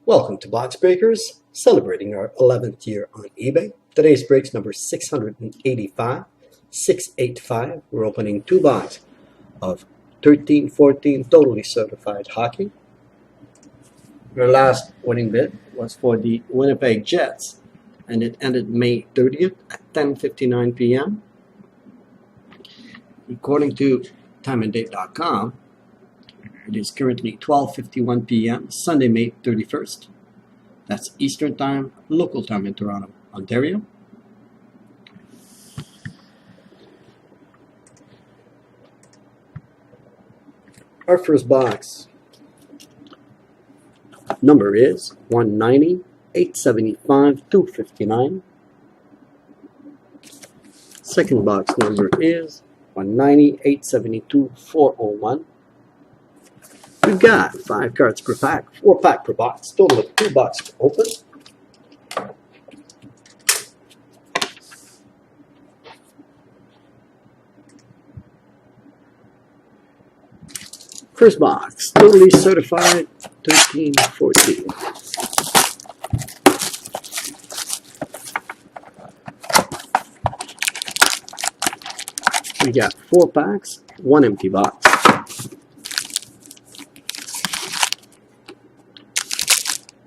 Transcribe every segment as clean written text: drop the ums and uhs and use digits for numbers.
Welcome to Box Breakers, celebrating our 11th year on eBay. Today's breaks number 685, 685. We're opening two boxes of 13-14 totally certified hockey. Our last winning bid was for the Winnipeg Jets, and it ended May 30th at 10:59 p.m. According to timeanddate.com, it is currently 12:51 p.m. Sunday, May 31st. That's Eastern Time, local time in Toronto, Ontario. Our first box number is 190, 875, 259. Second box number is 190, 872, 401. We've got 5 cards per pack, 4 pack per box, total of 2 boxes to open. First box, totally certified, 13-14. We got 4 packs, 1 empty box.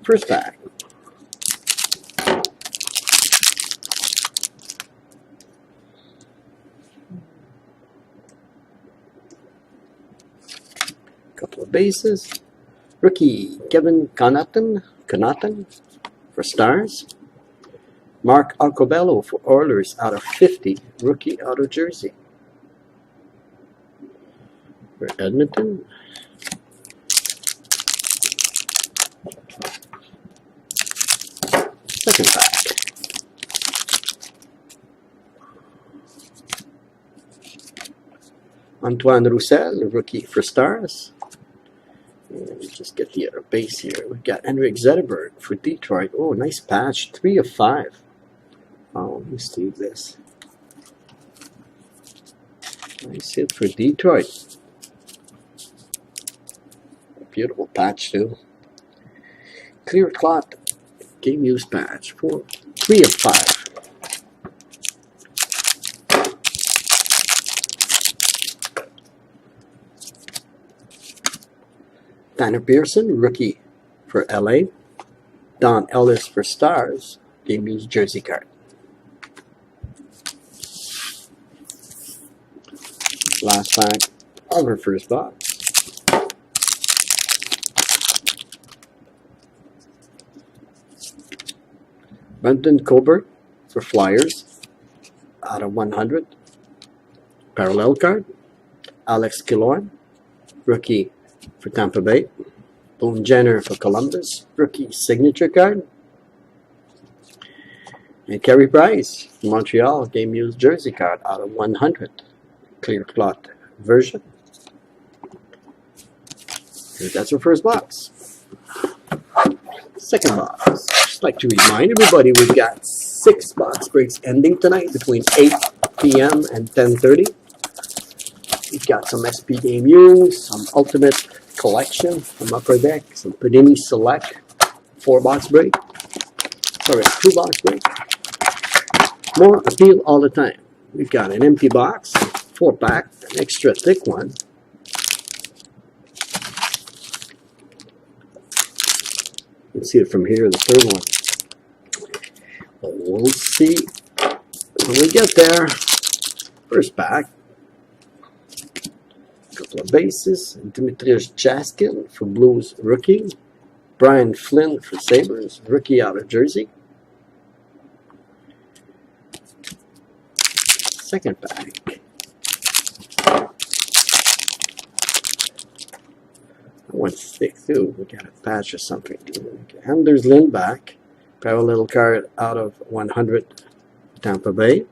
First pack. Couple of bases. Rookie Kevin Connaughton for Stars. Mark Arcobello for Oilers out of 50. Rookie auto jersey. For Edmonton. Second pack. Antoine Roussel, rookie for Stars. Let me just get the other base here. We've got Henrik Zetterberg for Detroit. Oh, nice patch. 3 of 5. Oh, let me see this. Nice hit for Detroit. Beautiful patch, too. Clear cloth game use patch for 3 of 5. Tanner Pearson, rookie for LA. Don Ellis for Stars, game use jersey card. Last pack of our first box. Brendan Colbert for Flyers out of 100. Parallel card. Alex Killorn, rookie for Tampa Bay. Boone Jenner for Columbus, rookie signature card. And Carey Price for Montreal, game used jersey card out of 100. Clear cloth version. And that's our first box. Second box. Just like to remind everybody, we've got 6 box breaks ending tonight between 8 p.m. and 10:30. We've got some SP Game U, some Ultimate Collection from Upper Deck, some Panini Select 4 box break. Sorry, 2 box break. More appeal all the time. We've got an empty box, 4 pack, an extra thick one. You can see it from here, the third one. But we'll see when we get there. First pack. Couple of bases. Dimitrios Jaskin for Blues rookie. Brian Flynn for Sabres, rookie out of jersey. Second pack. One's thick too. We got a patch or something. Okay. Anders Lindback, parallel card out of 100 Tampa Bay.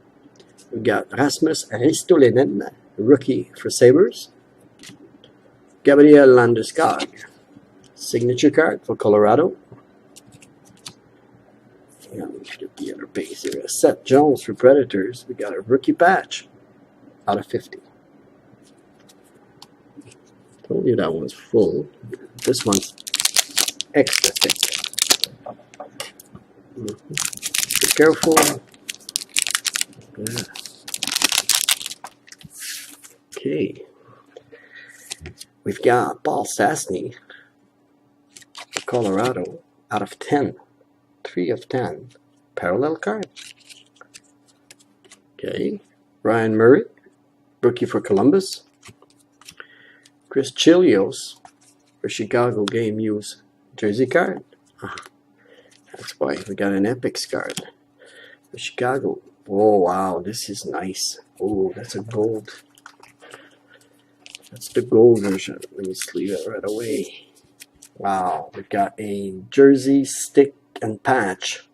We got Rasmus Ristolainen, rookie for Sabres. Gabriel Landeskog, signature card for Colorado. Yeah, we should get the other base here. Seth Jones for Predators. We got a rookie patch out of 50. Told you that one's full. This one's extra thick. Be careful. Yeah. Okay. We've got Paul Stastny, Colorado, out of 10. 3 of 10. Parallel card. Okay. Ryan Murray, rookie for Columbus. Chris Chelios for Chicago Game Use jersey card. That's why we got an Epics card for Chicago. Oh wow, this is nice. Oh, that's a gold. That's the gold version. Let me sleeve it right away. Wow, we got a jersey, stick, and patch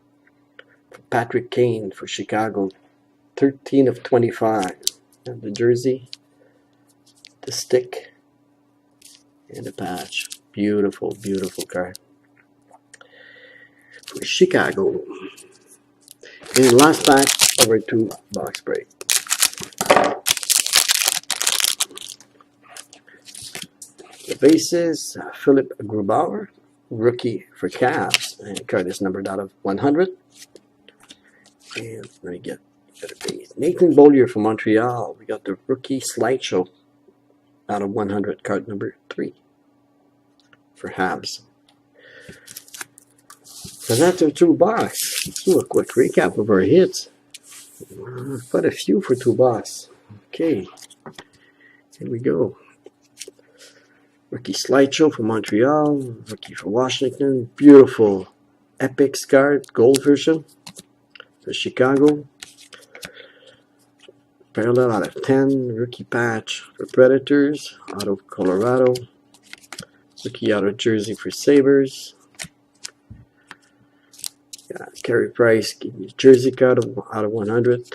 for Patrick Kane for Chicago. 13 of 25. And the jersey, the stick, and the patch. Beautiful, beautiful card for Chicago. And last pack over to box break. The bases, Philip Grubauer, rookie for Cavs, and card is numbered out of 100. And let me get a base. Nathan Beaulieu from Montreal. We got the rookie slideshow out of 100, card number 3 for Habs. So that's our 2 box. Let's do a quick recap of our hits. Quite a few for 2 box. Okay, here we go. Rookie slideshow for Montreal, rookie for Washington. Beautiful Epics card, gold version for Chicago. Parallel out of 10, rookie patch for Predators, out of Colorado. Rookie out of jersey for Sabres. Carey Price, give me a jersey card out of 100.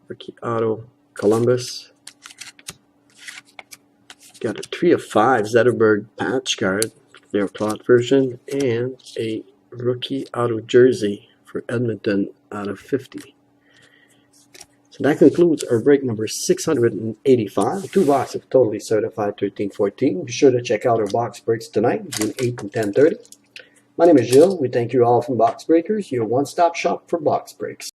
Rookie auto, Columbus. Got a 3 of 5 Zetterberg patch card, their plot version, and a rookie auto jersey for Edmonton out of 50. So that concludes our break number 685. 2 boxes of totally certified 1314. Be sure to check out our box breaks tonight between 8 and 10:30. My name is Gilles. We thank you all from Box Breakers, your one-stop shop for box breaks.